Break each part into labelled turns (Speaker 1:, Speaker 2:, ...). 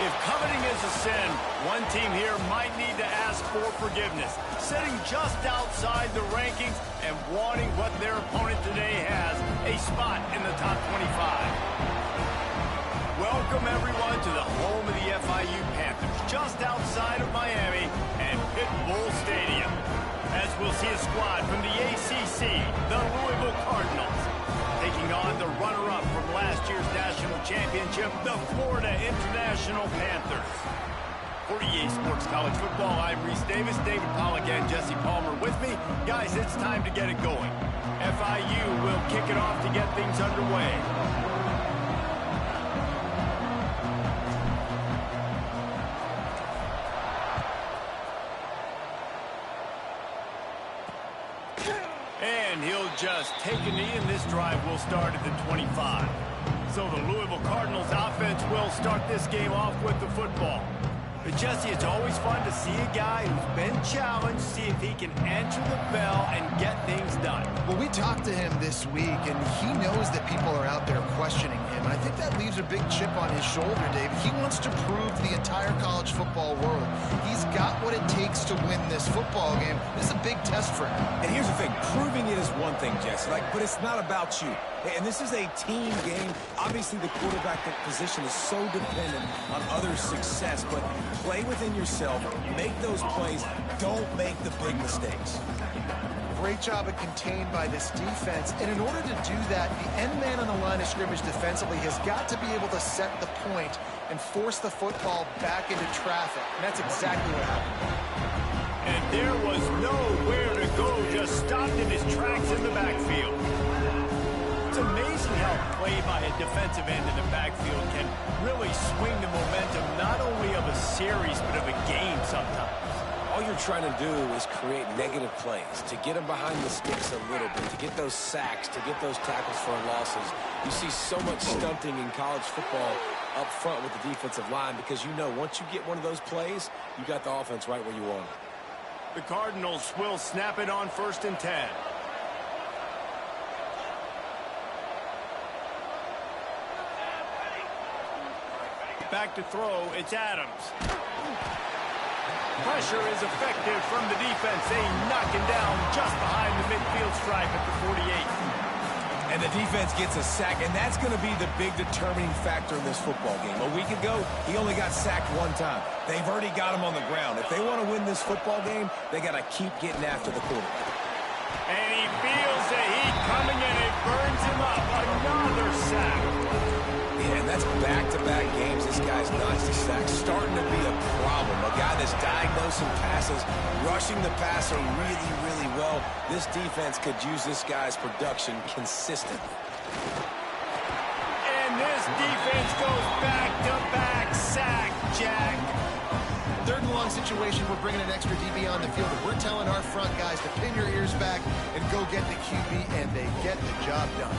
Speaker 1: If coveting is a sin, one team here might need to ask for forgiveness, sitting just outside the rankings and wanting what their opponent today has, a spot in the top 25. Welcome, everyone, to the home of the FIU Panthers, just outside of Miami and Pit Bull Stadium, as we'll see a squad from the ACC, the Louisville Cardinals, taking on the runner-up from last year's national championship, the Florida International Panthers. For EA Sports College Football, I'm Reese Davis, David Pollack, and Jesse Palmer with me. Guys, it's time to get it going. FIU will kick it off to get things underway. And he'll just take a knee, and this drive will start at the 25. So the Louisville Cardinals offense will start this game off with the football. But Jesse, it's always fun to see a guy who's been challenged, see if he can answer the bell and get things done.
Speaker 2: Well, we talked to him this week, and he knows that people are out there questioning him. And I think that leaves a big chip on his shoulder, Dave. He wants to prove to the entire college football world he's got what it takes to win this football game. This is a big test for him.
Speaker 3: And here's the thing. Proving it is one thing, Jesse, but it's not about you. And this is a team game. Obviously, the quarterback position is so dependent on others' success, but play within yourself, make those plays, don't make the big mistakes.
Speaker 2: Great job of contained by this defense, and in order to do that, the end man on the line of scrimmage defensively has got to be able to set the point and force the football back into traffic, and that's exactly what happened.
Speaker 1: And there was nowhere to go, just stopped in his tracks in the backfield. It's amazing how play by a defensive end in the backfield can really swing the momentum not only of a series but of a game sometimes.
Speaker 3: All you're trying to do is create negative plays, to get them behind the sticks a little bit, to get those sacks, to get those tackles for losses. You see so much stunting in college football up front with the defensive line because you know once you get one of those plays, you got the offense right where you want it.
Speaker 1: The Cardinals will snap it on 1st and 10. Back to throw, it's Adams. Pressure is effective from the defense. They knock him down just behind the midfield stripe at the 48.
Speaker 3: And the defense gets a sack, and that's going to be the big determining factor in this football game. A week ago, he only got sacked one time. They've already got him on the ground. If they want to win this football game, they got to keep getting after the quarterback.
Speaker 1: And he feels the heat coming, and it burns him up. Another sack.
Speaker 3: Yeah, and that's back-to-back games. This guy's notched a sack, starting to be a problem. A guy that's diagnosing passes, rushing the passer really, really well. This defense could use this guy's production consistently.
Speaker 1: And this defense goes back-to-back sack, Jack.
Speaker 2: 3rd and long situation, we're bringing an extra DB on the field. And we're telling our front guys to pin your ears back and go get the QB, and they get the job done.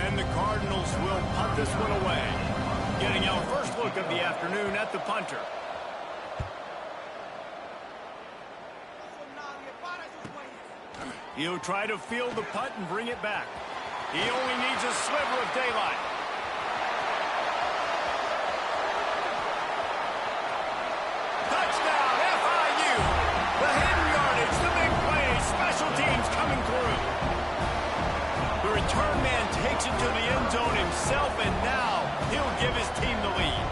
Speaker 1: And the Cardinals will punt this one away. Getting our first look of the afternoon at the punter. He'll try to field the punt and bring it back. He only needs a sliver of daylight. Touchdown, FIU! The hidden yardage, the big play, special teams coming through. The return man takes it to the end zone himself, and now he'll give his team the lead.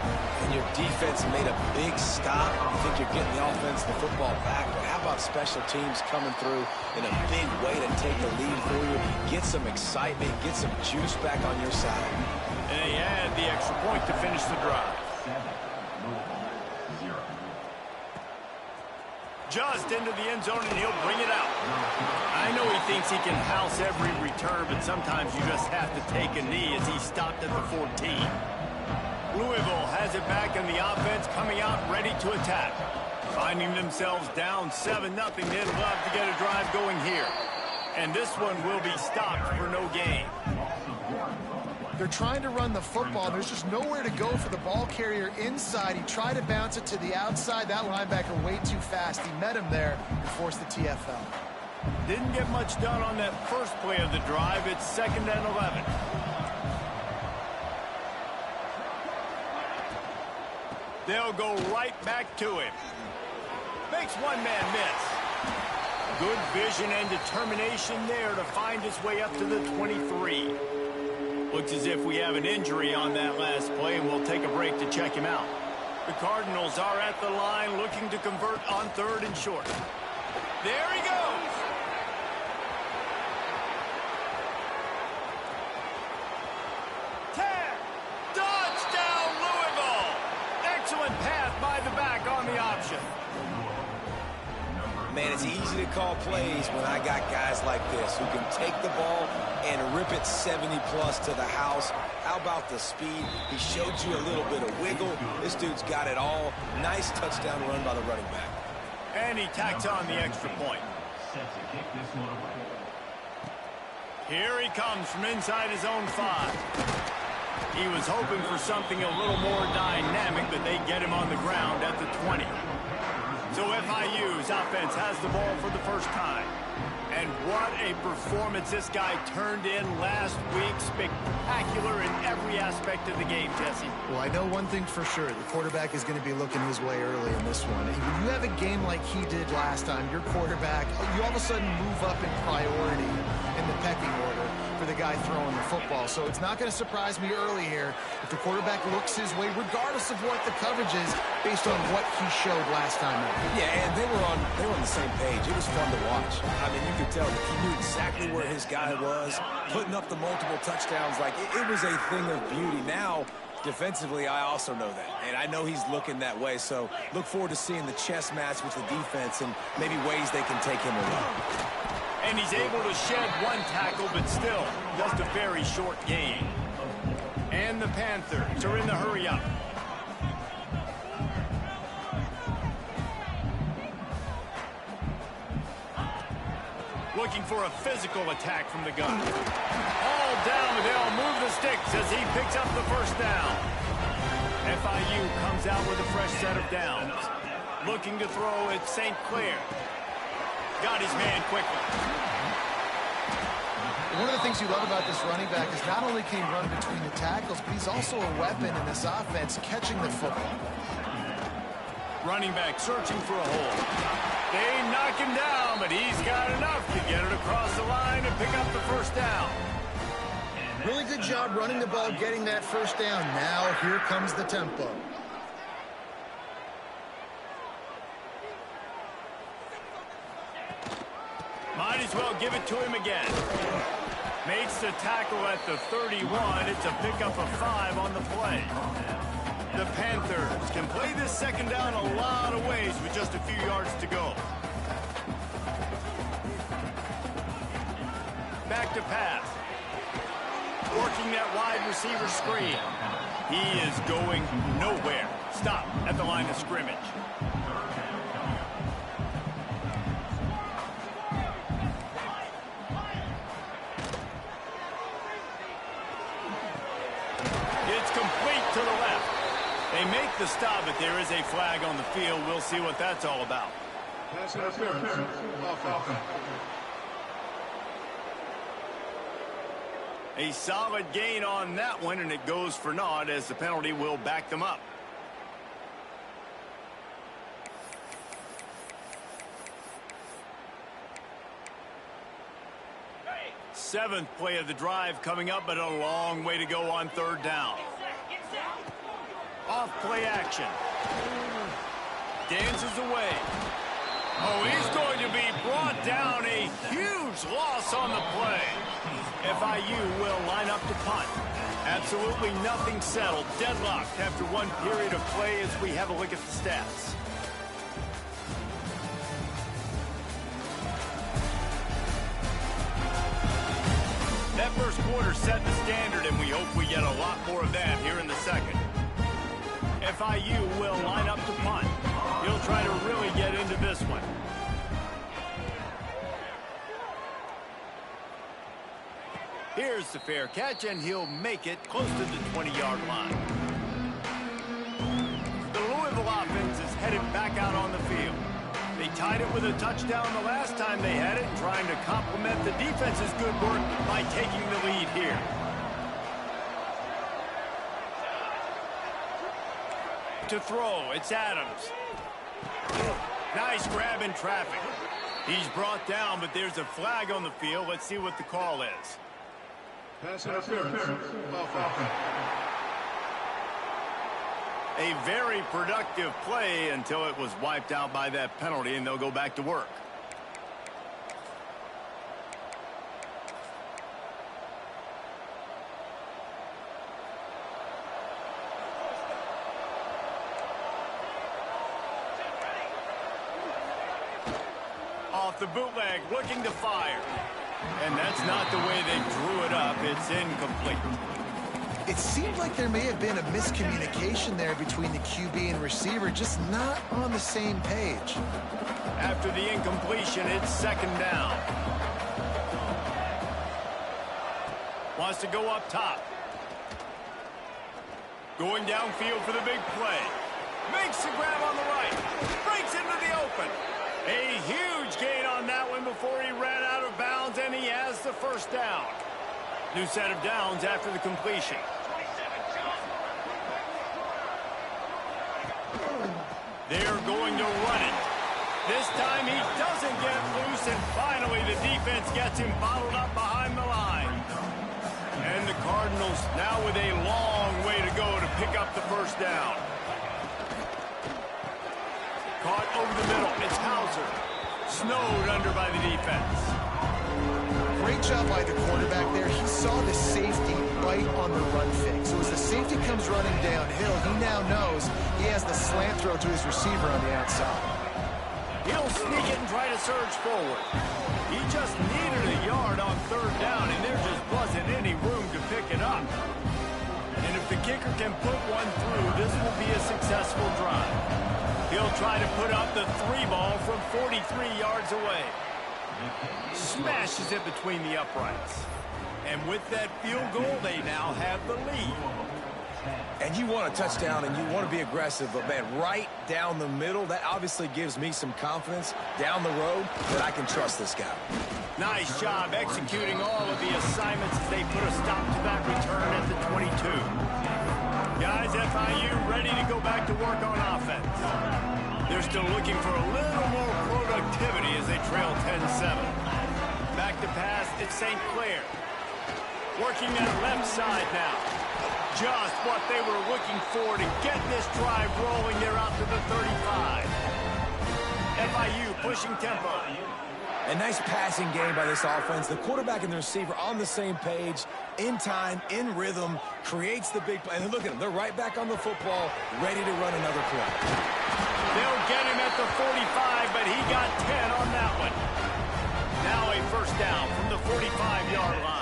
Speaker 3: And your defense made a big stop. You think you're getting the offense, the football back, but how about special teams coming through in a big way to take the lead for you? Get some excitement, get some juice back on your side.
Speaker 1: And they add the extra point to finish the drive. Just into the end zone, and he'll bring it out. I know he thinks he can house every return, but sometimes you just have to take a knee as he stopped at the 14. Louisville has it back, and the offense coming out ready to attack. Finding themselves down 7-0, they'd love to get a drive going here. And this one will be stopped for no gain.
Speaker 2: They're trying to run the football. There's just nowhere to go for the ball carrier inside. He tried to bounce it to the outside. That linebacker way too fast. He met him there and forced the TFL.
Speaker 1: Didn't get much done on that first play of the drive. It's 2nd and 11. They'll go right back to him. Makes one man miss. Good vision and determination there to find his way up to the 23. Looks as if we have an injury on that last play, and we'll take a break to check him out. The Cardinals are at the line looking to convert on 3rd and short. There he goes. Touchdown, Louisville. Excellent pass by the back on the option.
Speaker 3: Man, it's easy to call plays when I got guys like this who can take the ball and rip it 70-plus to the house. How about the speed? He showed you a little bit of wiggle. This dude's got it all. Nice touchdown run by the running back.
Speaker 1: And he tacks on the extra point. Here he comes from inside his own 5. He was hoping for something a little more dynamic, but they get him on the ground at the 20. So FIU's offense has the ball for the first time. And what a performance this guy turned in last week. Spectacular in every aspect of the game, Jesse.
Speaker 2: Well, I know one thing for sure. The quarterback is going to be looking his way early in this one. And when you have a game like he did last time, your quarterback, you all of a sudden move up in priority in the pecking order for the guy throwing the football. So it's not going to surprise me early here if the quarterback looks his way, regardless of what the coverage is, based on what he showed last time out.
Speaker 3: Yeah, and they were on the same page. It was fun to watch. I mean, you could tell that he knew exactly where his guy was, putting up the multiple touchdowns. Like, it was a thing of beauty. Now, defensively, I also know that. And I know he's looking that way. So look forward to seeing the chess match with the defense and maybe ways they can take him away.
Speaker 1: And he's able to shed one tackle, but still, just a very short gain. And the Panthers are in the hurry-up. Looking for a physical attack from the gun. All down, but they'll move the sticks as he picks up the first down. FIU comes out with a fresh set of downs. Looking to throw at St. Clair. Got his man quickly.
Speaker 2: One of the things you love about this running back is not only can he run between the tackles, but he's also a weapon in this offense, catching the football.
Speaker 1: Running back searching for a hole. They knock him down, but he's got enough to get it across the line and pick up the first down.
Speaker 2: Really good job running the ball, getting that first down. Now here comes the tempo.
Speaker 1: Might as well give it to him again. Makes the tackle at the 31. It's a pickup of 5 on the play. The Panthers can play this second down a lot of ways with just a few yards to go. Back to pass. Working that wide receiver screen. He is going nowhere. Stop at the line of scrimmage. To the left. They make the stop, but there is a flag on the field. We'll see what that's all about.
Speaker 4: Pass interference. Offense.
Speaker 1: A solid gain on that one, and it goes for naught as the penalty will back them up. Seventh play of the drive coming up, but a long way to go on 3rd down. Off play action. Dances away. Oh, he's going to be brought down. A huge loss on the play. FIU will line up to punt. Absolutely nothing settled. Deadlocked after one period of play as we have a look at the stats. That first quarter set the standard, and we hope we get a lot more of that here in the second. FIU will line up to punt. He'll try to really get into this one. Here's the fair catch, and he'll make it close to the 20-yard line. The Louisville offense is headed back out on the field. They tied it with a touchdown the last time they had it, trying to complement the defense's good work by taking the lead here. To throw, it's Adams. Nice grab in traffic. He's brought down, but there's a flag on the field. Let's see what the call is.
Speaker 4: Pass interference. Offense.
Speaker 1: A very productive play until it was wiped out by that penalty, and they'll go back to work. Off the bootleg, looking to fire. And that's not the way they drew it up. It's incomplete.
Speaker 2: It seemed like there may have been a miscommunication there between the QB and receiver, just not on the same page.
Speaker 1: After the incompletion, it's second down. Wants to go up top. Going downfield for the big play. Makes the grab on the right. Breaks into the open. A huge gain on that one before he ran out of bounds, and he has the first down. New set of downs after the completion. They're going to run it. This time he doesn't get loose, and finally the defense gets him bottled up behind the line. And the Cardinals now with a long way to go to pick up the first down. Caught over the middle. It's Hauser. Snowed under by the defense.
Speaker 2: Great job by the quarterback there. He saw the safety right on the run fake. So as the safety comes running downhill, he now knows he has the slant throw to his receiver on the outside.
Speaker 1: He'll sneak it and try to surge forward. He just needed a yard on third down, and there just wasn't any room to pick it up. And if the kicker can put one through, this will be a successful drive. He'll try to put up the 3-ball from 43 yards away. Smashes it between the uprights. And with that field goal, they now have the lead.
Speaker 3: And you want a touchdown and you want to be aggressive, but man, right down the middle, that obviously gives me some confidence down the road that I can trust this guy.
Speaker 1: Nice job executing all of the assignments as they put a stop to that return at the 22. Guys, FIU ready to go back to work on offense. They're still looking for a little more productivity as they trail 10-7. Back to pass, it's St. Clair. Working that left side now. Just what they were looking for to get this drive rolling. They're out to the 35. FIU pushing tempo.
Speaker 3: A nice passing game by this offense. The quarterback and the receiver on the same page, in time, in rhythm, creates the big play. And look at them. They're right back on the football, ready to run another play.
Speaker 1: They'll get him at the 45, but he got 10 on that one. Now a first down from the 45-yard line.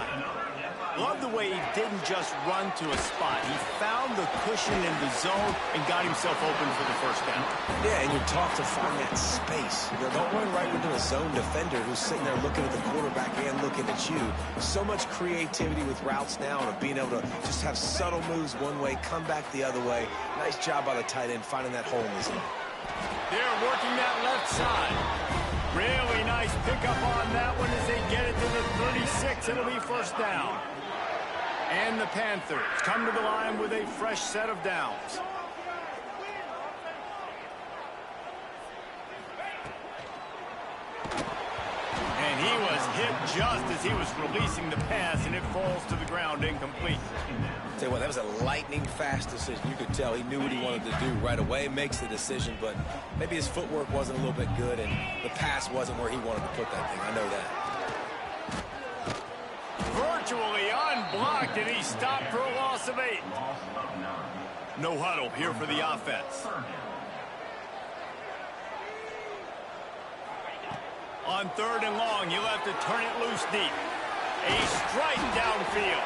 Speaker 1: Love the way he didn't just run to a spot. He found the cushion in the zone and got himself open for the first down.
Speaker 3: Yeah, and you're taught to find that space. You know, don't run right into a zone defender who's sitting there looking at the quarterback and looking at you. So much creativity with routes now and being able to just have subtle moves one way, come back the other way. Nice job by the tight end finding that hole in the zone.
Speaker 1: They're working that left side. Really nice pickup on that one as they get it to the 36. It'll be first down. And the Panthers come to the line with a fresh set of downs. And he was hit just as he was releasing the pass, and it falls to the ground incomplete.
Speaker 3: Tell you what, that was a lightning-fast decision. You could tell he knew what he wanted to do right away, makes the decision, but maybe his footwork wasn't a little bit good, and the pass wasn't where he wanted to put that thing. I know that.
Speaker 1: Virtually unblocked, and he stopped for a loss of 8. No huddle here for the offense. On third and long, you'll have to turn it loose deep. A strike downfield.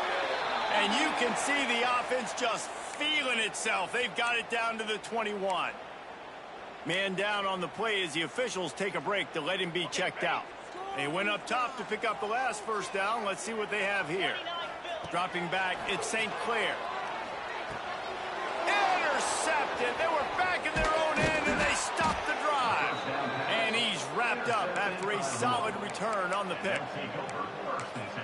Speaker 1: And you can see the offense just feeling itself. They've got it down to the 21. Man down on the play as the officials take a break to let him be checked out. They went up top to pick up the last first down. Let's see what they have here. Dropping back, it's St. Clair. Intercepted. They were back in their own end, and they stopped the drive. And he's wrapped up after a solid return on the pick.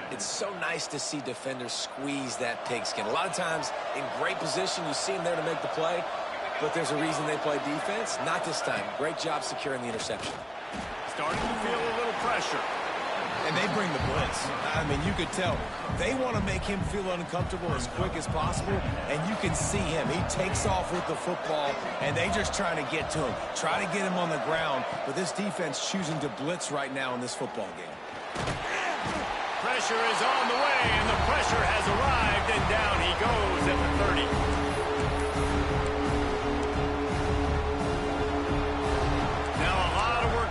Speaker 3: It's so nice to see defenders squeeze that pigskin. A lot of times, in great position, you see them there to make the play, but there's a reason they play defense. Not this time. Great job securing the interception.
Speaker 1: Starting to feel a little pressure.
Speaker 5: And they bring the blitz. I mean, you could tell. They want to make him feel uncomfortable as quick as possible, and you can see him. He takes off with the football, and they just trying to get to him, try to get him on the ground, but this defense choosing to blitz right now in this football game.
Speaker 1: Pressure is on the way, and the pressure has arrived, and down he goes at the 30.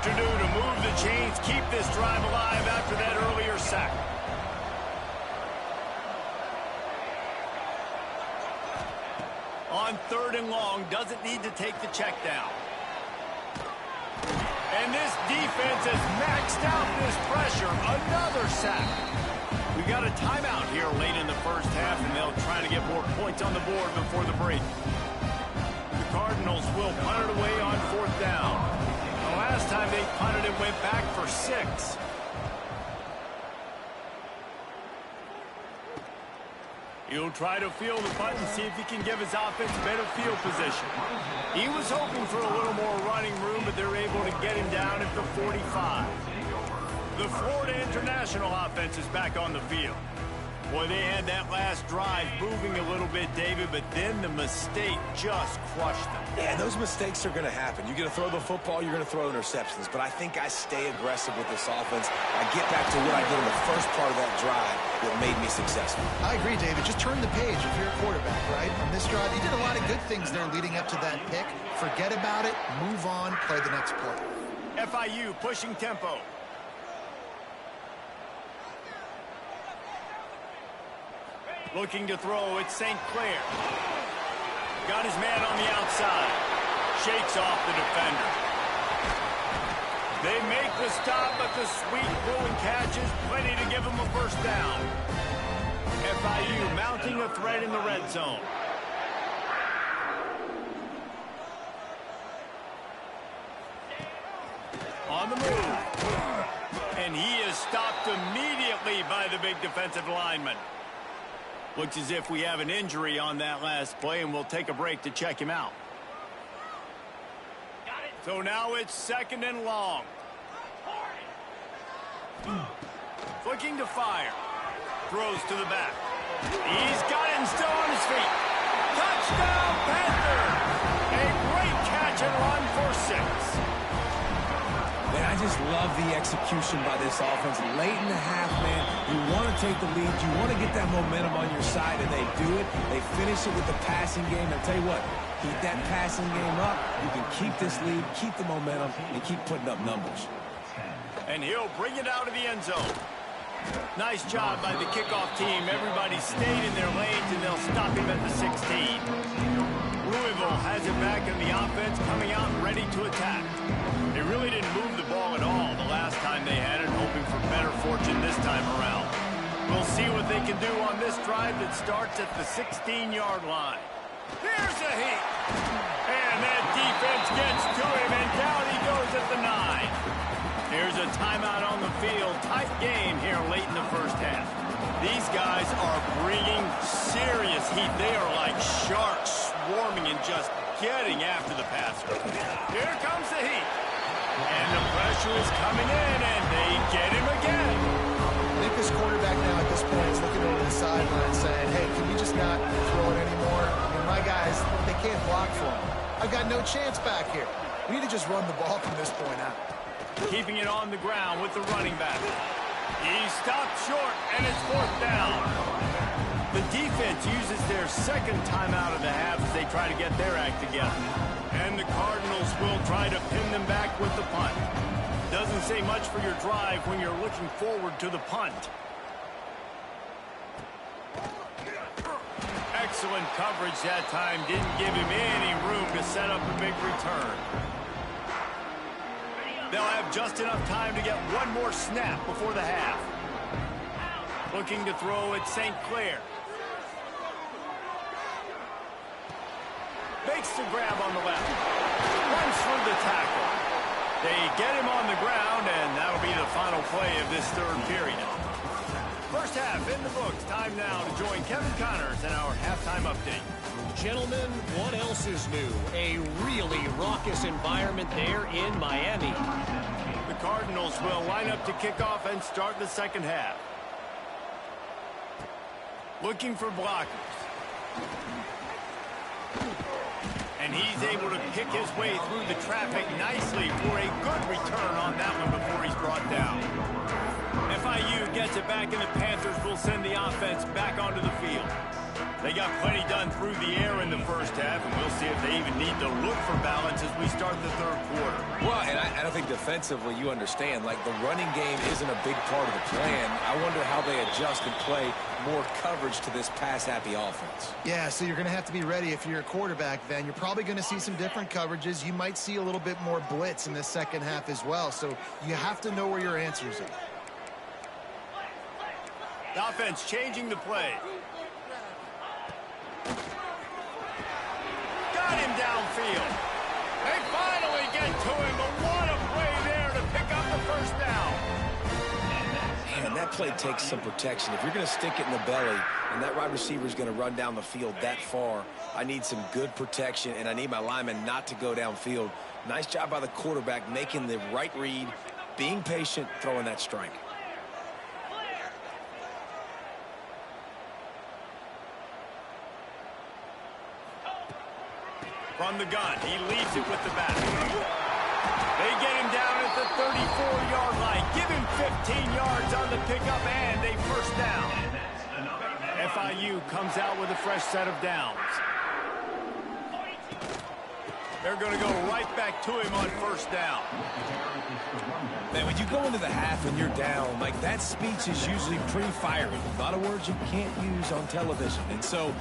Speaker 1: To do to move the chains, keep this drive alive after that earlier sack. On 3rd and long, doesn't need to take the check down. And this defense has maxed out this pressure. Another sack. We got a timeout here late in the first half, and they'll try to get more points on the board before the break. The Cardinals will punt it away on 4th down. Last time they punted it went back for 6. He'll try to field the punt and see if he can give his offense better field position. He was hoping for a little more running room, but they're able to get him down at the 45. The Florida International offense is back on the field. Boy, they had that last drive moving a little bit, David, but then the mistake just crushed them.
Speaker 3: Yeah, those mistakes are going to happen. You're going to throw the football, you're going to throw interceptions. But I think I stay aggressive with this offense. I get back to what I did in the first part of that drive that made me successful.
Speaker 2: I agree, David. Just turn the page if you're a quarterback, right? On this drive, you did a lot of good things there leading up to that pick. Forget about it, move on, play the next play.
Speaker 1: FIU pushing tempo. Looking to throw, it's St. Clair. Got his man on the outside. Shakes off the defender. They make the stop, but the sweet pulling catch is plenty to give him a first down. FIU mounting a threat in the red zone. On the move. And he is stopped immediately by the big defensive lineman. Looks as if we have an injury on that last play, and we'll take a break to check him out. So now it's 2nd and long. Looking to fire. Throws to the back. He's got him still on his feet. Touchdown, Panthers! A great catch and run for 6.
Speaker 5: Man, I just love the execution by this offense. Late in the half, man, you want to take the lead. You want to get that momentum on your side, and they do it. They finish it with the passing game. I'll tell you what, keep that passing game up. You can keep this lead, keep the momentum, and keep putting up numbers.
Speaker 1: And he'll bring it out of the end zone. Nice job by the kickoff team. Everybody stayed in their lanes, and they'll stop him at the 16. Louisville has it back in the offense, coming out ready to attack. They really didn't move the ball at all the last time they had it, hoping for better fortune this time around. We'll see what they can do on this drive that starts at the 16-yard line. Here's a heat. And that defense gets to him, and down he goes at the 9. There's a timeout on the field. Tight game here late in the first half. These guys are bringing serious heat. They are like sharks swarming and just getting after the passer. Here comes the heat. And the pressure is coming in, and they get him again.
Speaker 2: I think this quarterback now at this point is looking over the sideline saying, hey, can we just not throw it anymore? I mean, my guys, they can't block for him. I've got no chance back here. We need to just run the ball from this point out.
Speaker 1: Keeping it on the ground with the running back. He stopped short, and it's 4th down. The defense uses their 2nd timeout of the half as they try to get their act together. And the Cardinals will try to pin them back with the punt. Doesn't say much for your drive when you're looking forward to the punt. Excellent coverage that time. Didn't give him any room to set up a big return. They'll have just enough time to get one more snap before the half. Looking to throw at St. Clair. Makes the grab on the left. Runs through the tackle. They get him on the ground, and that'll be the final play of this third period. First half in the books. Time now to join Kevin Connors in our halftime update.
Speaker 6: Gentlemen, what else is new? A really raucous environment there in Miami.
Speaker 1: The Cardinals will line up to kick off and start the second half. Looking for blockers. And he's able to kick his way through the traffic nicely for a good return on that one before he's brought down. FIU gets it back, and the Panthers will send the offense back onto the field. They got plenty done through the air in the first half, and we'll see if they even need to look for balance as we start the third quarter.
Speaker 3: Well, and I don't think defensively you understand, like the running game isn't a big part of the plan. I wonder how they adjust and play more coverage to this pass-happy offense.
Speaker 2: Yeah, so you're going to have to be ready if you're a quarterback then. You're probably going to see some different coverages. You might see a little bit more blitz in the second half as well, so you have to know where your answers are.
Speaker 1: The offense changing the play. Got him downfield. They finally get to him, but what a play there to pick up the first down.
Speaker 3: Man, that play takes some protection. If you're going to stick it in the belly and that wide receiver is going to run down the field that far, I need some good protection, and I need my lineman not to go downfield. Nice job by the quarterback making the right read, being patient, throwing that strike.
Speaker 1: From the gun, he leaves it with the back. They get him down at the 34-yard line. Give him 15 yards on the pickup and a first down. FIU comes out with a fresh set of downs. They're going to go right back to him on first down.
Speaker 5: Man, when you go into the half and you're down, like that speech is usually pretty fiery. A lot of words you can't use on television. And so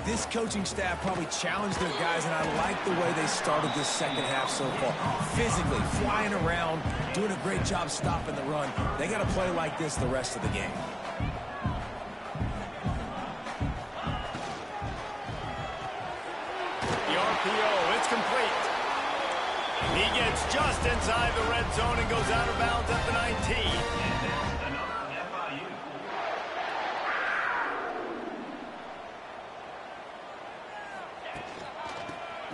Speaker 5: this coaching staff probably challenged their guys, and I like the way they started this second half so far. Physically, flying around, doing a great job stopping the run. They got to play like this the rest of the game.
Speaker 1: The RPO, it's complete. He gets just inside the red zone and goes out of bounds at the 19.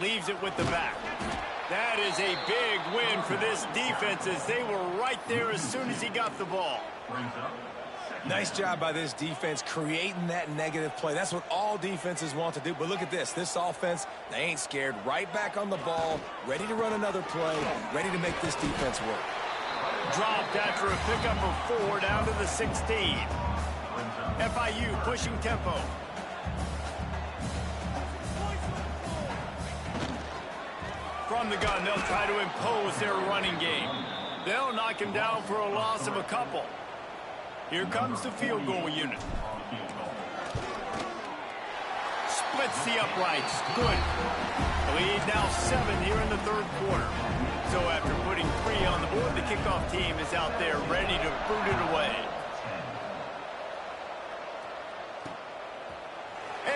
Speaker 1: Leaves it with the back. That is a big win for this defense as they were right there as soon as he got the ball.
Speaker 5: Nice job by this defense creating that negative play. That's what all defenses want to do. But look at this. This offense, they ain't scared. Right back on the ball, ready to run another play, ready to make this defense work.
Speaker 1: Dropped after a pickup of 4 down to the 16. FIU pushing tempo. From the gun, they'll try to impose their running game. They'll knock him down for a loss of a couple. Here comes the field goal unit. Splits the uprights. Good. The lead now 7 here in the third quarter. So after putting 3 on the board, the kickoff team is out there ready to boot it away.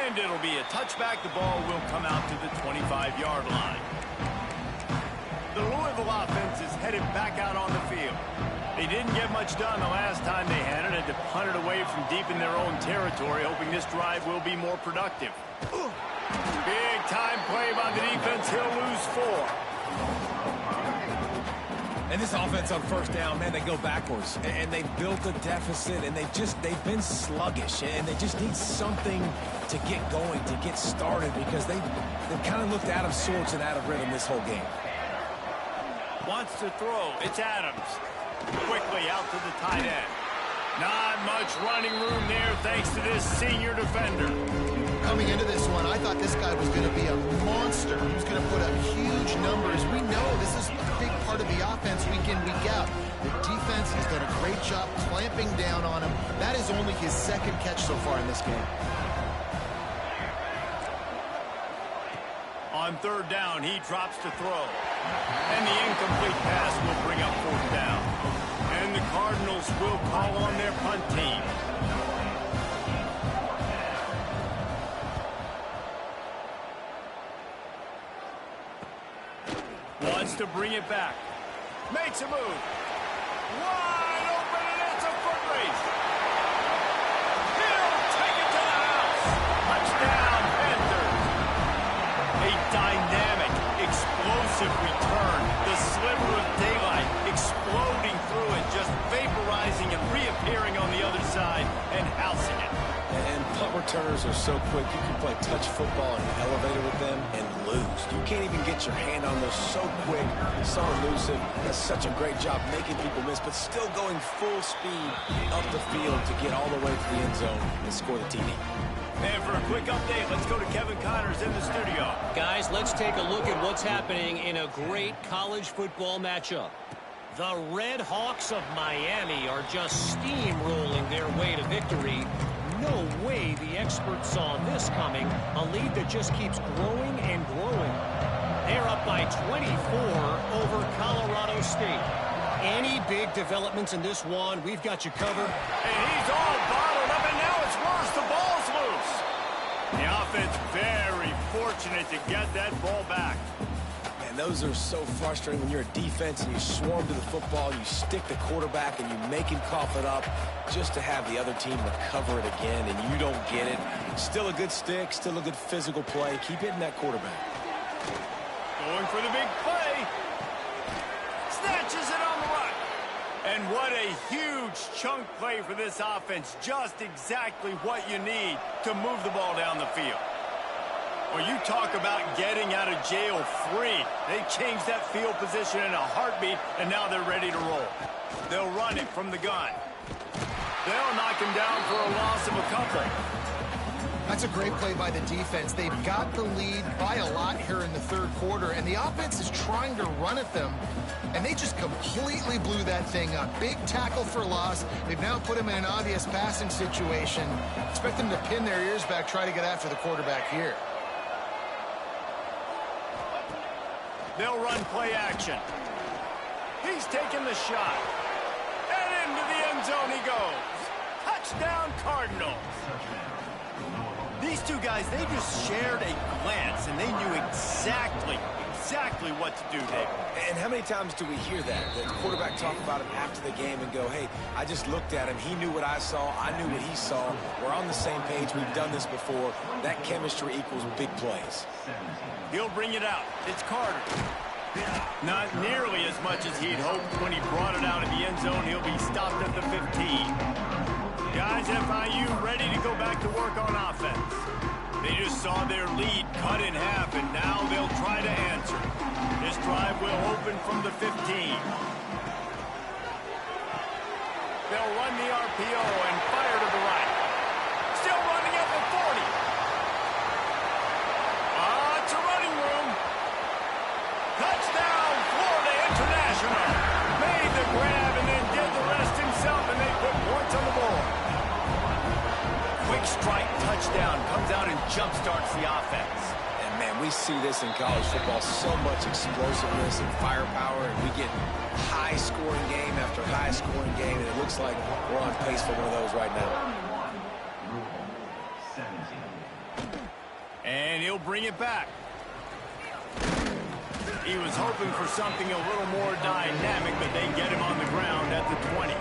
Speaker 1: And it'll be a touchback. The ball will come out to the 25-yard line. The Louisville offense is headed back out on the field. They didn't get much done the last time they had it, and to punt it away from deep in their own territory, hoping this drive will be more productive. Big time play by the defense. He'll lose 4.
Speaker 5: And this offense on first down, man, they go backwards. And they built a deficit, and they've been sluggish. And they just need something to get going, to get started, because they've kind of looked out of sorts and out of rhythm this whole game.
Speaker 1: Wants to throw. It's Adams. Quickly out to the tight end. Not much running room there thanks to this senior defender.
Speaker 2: Coming into this one, I thought this guy was going to be a monster. He was going to put up huge numbers. We know this is a big part of the offense week in, week out. The defense has done a great job clamping down on him. That is only his second catch so far in this game.
Speaker 1: On On third down, he drops to throw. And the incomplete pass will bring up fourth down. And the Cardinals will call on their punt team. Wants to bring it back. Makes a move. Wide open, and it's a foot race. He'll take it to the house. Touchdown, Panthers. A dynamic, explosive return. The sliver of daylight exploding through it, just vaporizing and reappearing on the other side and housing it.
Speaker 3: And punt returners are so quick, you can play touch football in an elevator with them and lose. You can't even get your hand on those so quick, so elusive. That's such a great job making people miss, but still going full speed up the field to get all the way to the end zone and score the TD.
Speaker 1: And for a quick update, let's go to Kevin Connors in the studio.
Speaker 6: Guys, let's take a look at what's happening in a great college football matchup. The Red Hawks of Miami are just steamrolling their way to victory. No way the experts saw this coming. A lead that just keeps growing and growing. They're up by 24 over Colorado State. Any big developments in this one, we've got you covered.
Speaker 1: And he's all bottled up, and now it's worse. The ball's loose. The offense very fortunate to get that ball back.
Speaker 3: And those are so frustrating when you're a defense and you swarm to the football, you stick the quarterback, and you make him cough it up just to have the other team recover it again, and you don't get it. Still a good stick, still a good physical play. Keep hitting that quarterback.
Speaker 1: Going for the big play. Snatches it on the run. And what a huge chunk play for this offense. Just exactly what you need to move the ball down the field. Well, you talk about getting out of jail free. They changed that field position in a heartbeat, and now they're ready to roll. They'll run it from the gun. They'll knock him down for a loss of a couple.
Speaker 2: That's a great play by the defense. They've got the lead by a lot here in the third quarter, and the offense is trying to run at them, and they just completely blew that thing up. Big tackle for loss. They've now put him in an obvious passing situation. Expect them to pin their ears back, try to get after the quarterback here.
Speaker 1: They'll run play action. He's taking the shot. And into the end zone he goes. Touchdown, Cardinals. These two guys, they just shared a glance, and they knew exactly what to do, Dave.
Speaker 3: And how many times do we hear that? The quarterback talk about him after the game and go, hey, I just looked at him. He knew what I saw. I knew what he saw. We're on the same page. We've done this before. That chemistry equals big plays.
Speaker 1: He'll bring it out. It's Carter. Not nearly as much as he'd hoped when he brought it out of the end zone. He'll be stopped at the 15. Guys, FIU ready to go back to work on offense. They just saw their lead cut in half, and now they'll try to answer. This drive will open from the 15. They'll run the RPO and fire to the right. Still running at the 40. It's a running room. Touchdown, Florida International. Made the grab and then did the rest himself, and they put points on the board. Quick strike touchdown comes out and jump-starts the offense.
Speaker 3: And, man, we see this in college football, so much explosiveness and firepower, and we get high-scoring game after high-scoring game, and it looks like we're on pace for one of those right now.
Speaker 1: And he'll bring it back. He was hoping for something a little more dynamic, but they get him on the ground at the 20.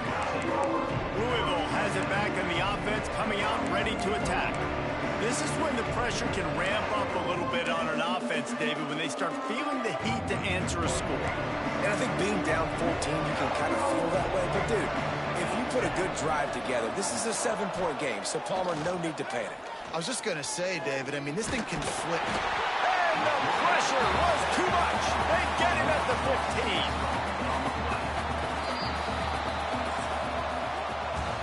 Speaker 1: Louisville has it back in the offense, coming out ready to attack. This is when the pressure can ramp up a little bit on an offense, David, when they start feeling the heat to answer a score.
Speaker 3: And I think being down 14, you can kind of feel that way. But, dude, if you put a good drive together, this is a 7-point game, so Palmer, no need to panic.
Speaker 2: I was just going to say, David, I mean, this thing can flip.
Speaker 1: And the pressure was too much. They get him at the 15.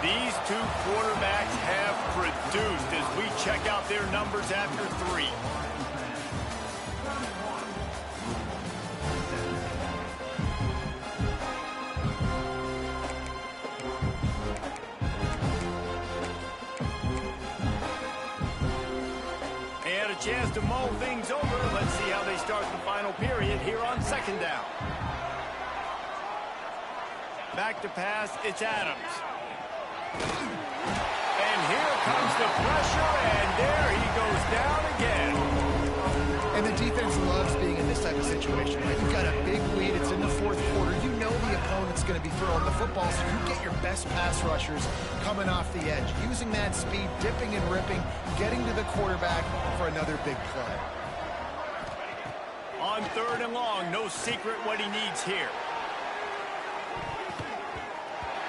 Speaker 1: These two quarterbacks have produced as we check out their numbers after 3. And a chance to mull things over. Let's see how they start the final period here on second down. Back to pass, it's Adams. And here comes the pressure, and there he goes down again.
Speaker 2: And the defense loves being in this type of situation, right? You've got a big lead. It's in the fourth quarter. You know the opponent's going to be throwing the football, so you get your best pass rushers coming off the edge, using that speed, dipping and ripping, getting to the quarterback for another big play.
Speaker 1: On third and long, no secret what he needs here.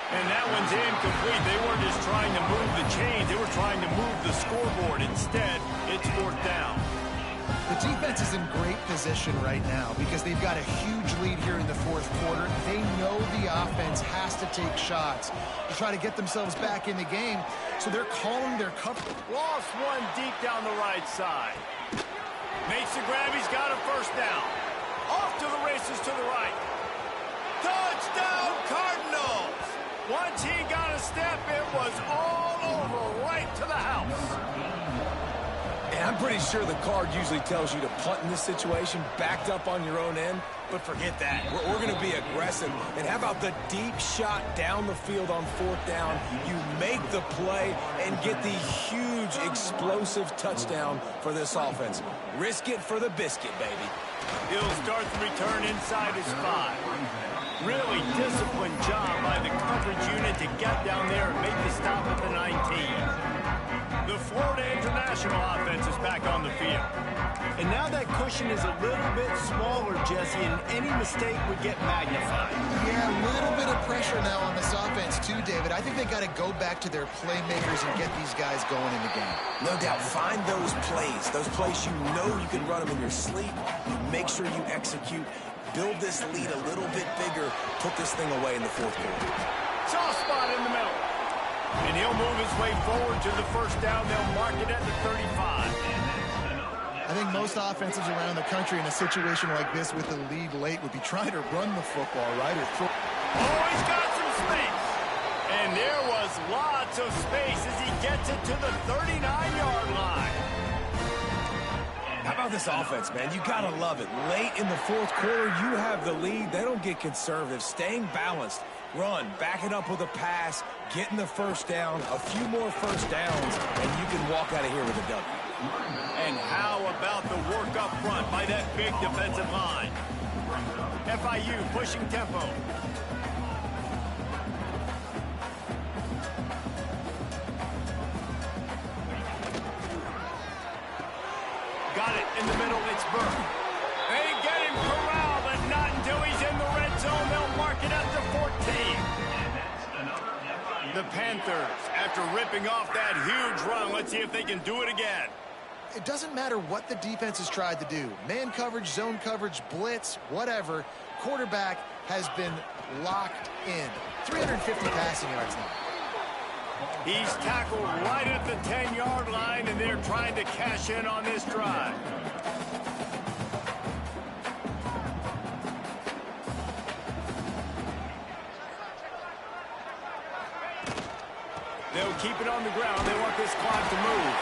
Speaker 1: And that one's incomplete. They weren't just trying to move the chains. They were trying to move the scoreboard. Instead, it's fourth down.
Speaker 2: The defense is in great position right now because they've got a huge lead here in the fourth quarter. They know the offense has to take shots to try to get themselves back in the game, so they're calling their cover.
Speaker 1: Lost one deep down the right side. Makes the grab. He's got a first down. Off to the races to the right. Touchdown, Cardinals! Once he got a step, it was all over, right to the house.
Speaker 3: And I'm pretty sure the card usually tells you to punt in this situation, backed up on your own end, but forget that. We're going to be aggressive. And how about the deep shot down the field on fourth down? You make the play and get the huge explosive touchdown for this offense. Risk it for the biscuit, baby.
Speaker 1: He'll start the return inside his 5. Really disciplined job by the coverage unit to get down there and make the stop at the 19. The Florida International offense is back on the field. And now that cushion is a little bit smaller, Jesse, and any mistake would get magnified.
Speaker 2: Yeah, a little bit of pressure now on this offense too, David. I think they got to go back to their playmakers and get these guys going in the game.
Speaker 3: No doubt. Find those plays you know you can run them in your sleep. You make sure you execute. Build this lead a little bit bigger. Put this thing away in the fourth quarter.
Speaker 1: Soft spot in the middle. And he'll move his way forward to the first down. They'll mark it at the 35.
Speaker 2: I think most offenses around the country in a situation like this with the lead late would be trying to run the football, right?
Speaker 1: Oh, he's got some space. And there was lots of space as he gets it to the 39-yard line.
Speaker 3: How about this offense, man? You got to love it. Late in the fourth quarter, you have the lead. They don't get conservative. Staying balanced. Run, back it up with a pass, getting the first down, a few more first downs, and you can walk out of here with a W.
Speaker 1: And how about the work up front by that big defensive line? FIU pushing tempo. Got it in the middle, it's Burke. They get him corralled, but not until he's in the red zone. They'll mark it at the 14. The Panthers, after ripping off that huge run, let's see if they can do it again.
Speaker 2: It doesn't matter what the defense has tried to do. Man coverage, zone coverage, blitz, whatever. Quarterback has been locked in. 350 passing yards now.
Speaker 1: He's tackled right at the 10-yard line, and they're trying to cash in on this drive. They'll keep it on the ground. They want this clock to move.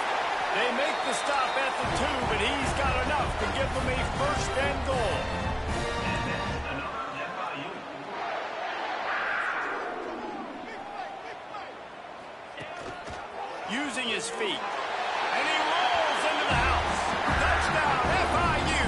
Speaker 1: They make the stop at the 2, but he's got enough to give them a first and goal. Using his feet. And he rolls into the house. Touchdown, FIU.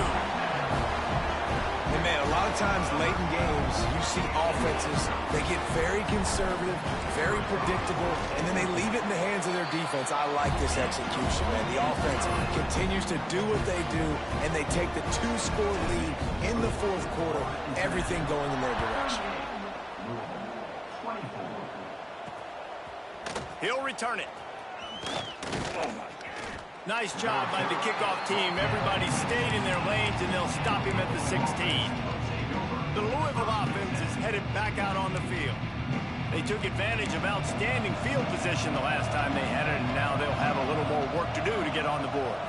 Speaker 3: And man, a lot of times late in games, you see offenses, they get very conservative, very predictable, and then they leave it in the hands of their defense. I like this execution, man. The offense continues to do what they do, and they take the 2-score lead in the fourth quarter, everything going in their direction.
Speaker 1: He'll return it. Nice job by the kickoff team. Everybody stayed in their lanes, and they'll stop him at the 16. The Louisville offense is headed back out on the field. They took advantage of outstanding field position the last time they had it, and now they'll have a little more work to do to get on the board.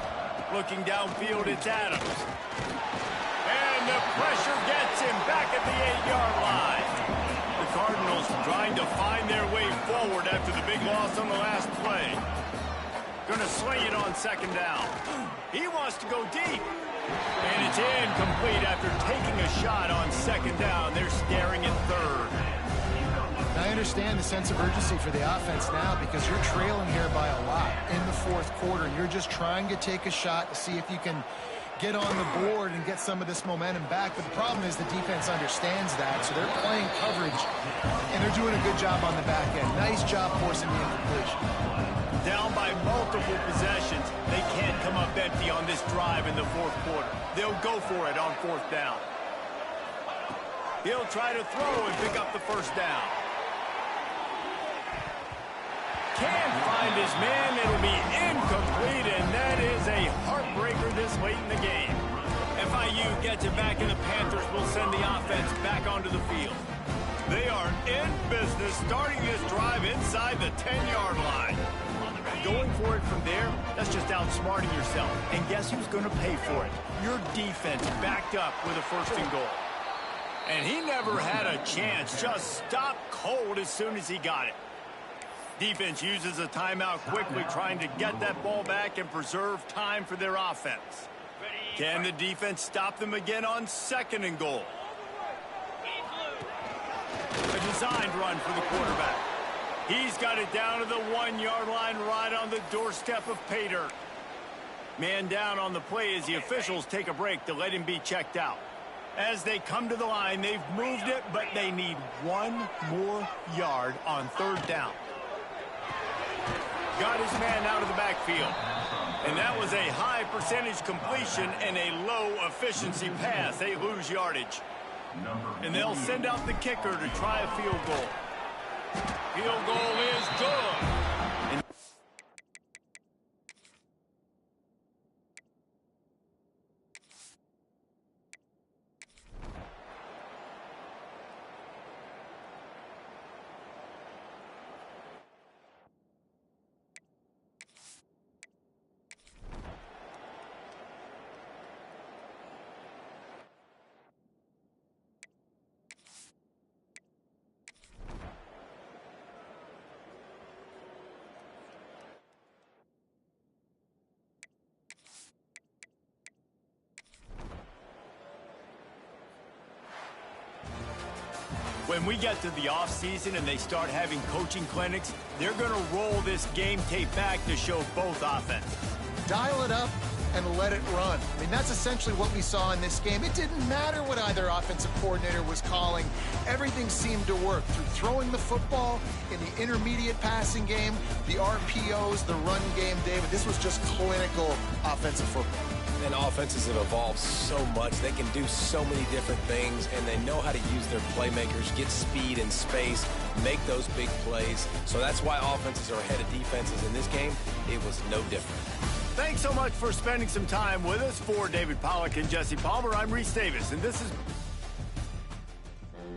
Speaker 1: Looking downfield, it's Adams. And the pressure gets him back at the 8-yard line. The Cardinals trying to find their way forward after the big loss on the last play. Going to swing it on second down. He wants to go deep. And it's incomplete after taking a shot on second down. They're staring at third.
Speaker 2: I understand the sense of urgency for the offense now because you're trailing here by a lot in the fourth quarter. You're just trying to take a shot to see if you can get on the board and get some of this momentum back. But the problem is the defense understands that, so they're playing coverage, and they're doing a good job on the back end. Nice job forcing the incompletion.
Speaker 1: Down by multiple possessions, they can't come up empty on this drive in the fourth quarter. They'll go for it on fourth down. He'll try to throw and pick up the first down. Can't find his man. It'll be incomplete, and that is a heartbreaker this late in the game. FIU gets it back, and the Panthers will send the offense back onto the field. They are in business, starting this drive inside the 10-yard line. Going for it from there, that's just outsmarting yourself. And guess who's going to pay for it? Your defense backed up with a first and goal. And he never had a chance. Just stopped cold as soon as he got it. Defense uses a timeout quickly, trying to get that ball back and preserve time for their offense. Can the defense stop them again on second and goal? A designed run for the quarterback. He's got it down to the 1-yard line right on the doorstep of pay dirt. Man down on the play as the officials take a break to let him be checked out. As they come to the line, they've moved it, but they need one more yard on third down. Got his man out of the backfield. And that was a high percentage completion and a low efficiency pass. They lose yardage. And they'll send out the kicker to try a field goal. Field goal is good. When we get to the offseason and they start having coaching clinics, they're going to roll this game tape back to show both offenses.
Speaker 2: Dial it up and let it run. I mean, that's essentially what we saw in this game. It didn't matter what either offensive coordinator was calling. Everything seemed to work through throwing the football in the intermediate passing game, the RPOs, the run game, David. This was just clinical offensive football.
Speaker 3: And offenses have evolved so much. They can do so many different things, and they know how to use their playmakers, get speed and space, make those big plays. So that's why offenses are ahead of defenses in this game. It was no different.
Speaker 1: Thanks so much for spending some time with us. For David Pollack and Jesse Palmer, I'm Reese Davis, and this is